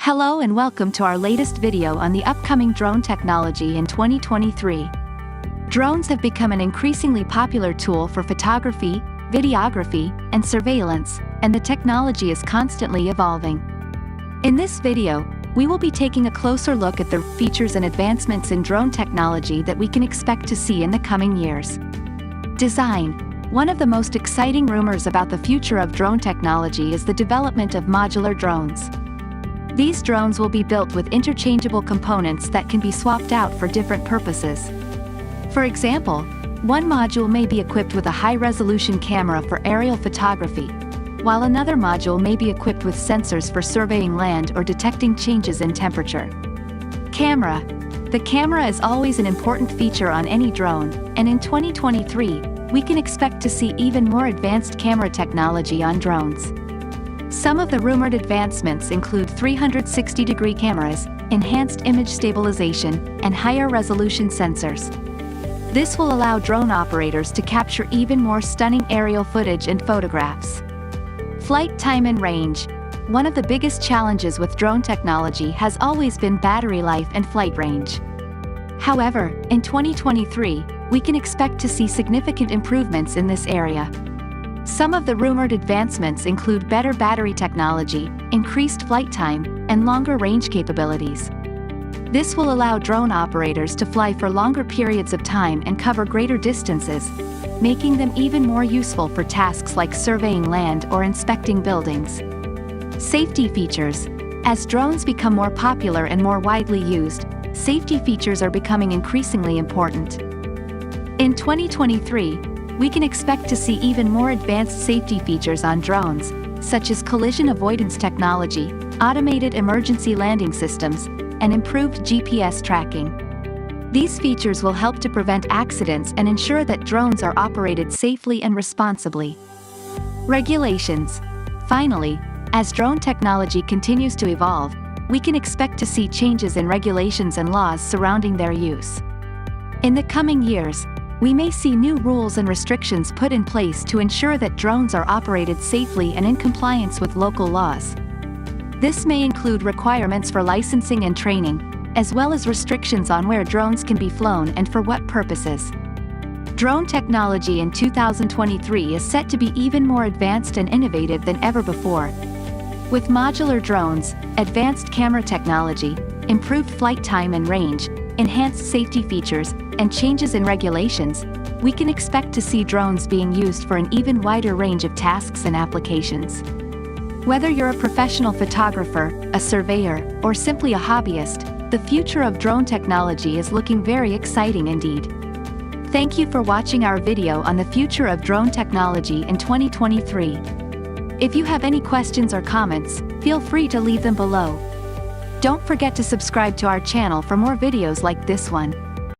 Hello and welcome to our latest video on the upcoming drone technology in 2023. Drones have become an increasingly popular tool for photography, videography, and surveillance, and the technology is constantly evolving. In this video, we will be taking a closer look at the features and advancements in drone technology that we can expect to see in the coming years. Design. One of the most exciting rumors about the future of drone technology is the development of modular drones. These drones will be built with interchangeable components that can be swapped out for different purposes. For example, one module may be equipped with a high-resolution camera for aerial photography, while another module may be equipped with sensors for surveying land or detecting changes in temperature. Camera. The camera is always an important feature on any drone, and in 2023, we can expect to see even more advanced camera technology on drones. Some of the rumored advancements include 360-degree cameras, enhanced image stabilization, and higher resolution sensors. This will allow drone operators to capture even more stunning aerial footage and photographs. Flight time and range. One of the biggest challenges with drone technology has always been battery life and flight range. However, in 2023, we can expect to see significant improvements in this area. Some of the rumored advancements include better battery technology, increased flight time, and longer range capabilities. This will allow drone operators to fly for longer periods of time and cover greater distances, making them even more useful for tasks like surveying land or inspecting buildings. Safety features. As drones become more popular and more widely used, safety features are becoming increasingly important. In 2023, we can expect to see even more advanced safety features on drones, such as collision avoidance technology, automated emergency landing systems, and improved GPS tracking. These features will help to prevent accidents and ensure that drones are operated safely and responsibly. Regulations. Finally, as drone technology continues to evolve, we can expect to see changes in regulations and laws surrounding their use. In the coming years, we may see new rules and restrictions put in place to ensure that drones are operated safely and in compliance with local laws. This may include requirements for licensing and training, as well as restrictions on where drones can be flown and for what purposes. Drone technology in 2023 is set to be even more advanced and innovative than ever before. With modular drones, advanced camera technology, improved flight time and range, enhanced safety features, and changes in regulations, we can expect to see drones being used for an even wider range of tasks and applications. Whether you're a professional photographer, a surveyor, or simply a hobbyist, the future of drone technology is looking very exciting indeed. Thank you for watching our video on the future of drone technology in 2023. If you have any questions or comments, feel free to leave them below. Don't forget to subscribe to our channel for more videos like this one.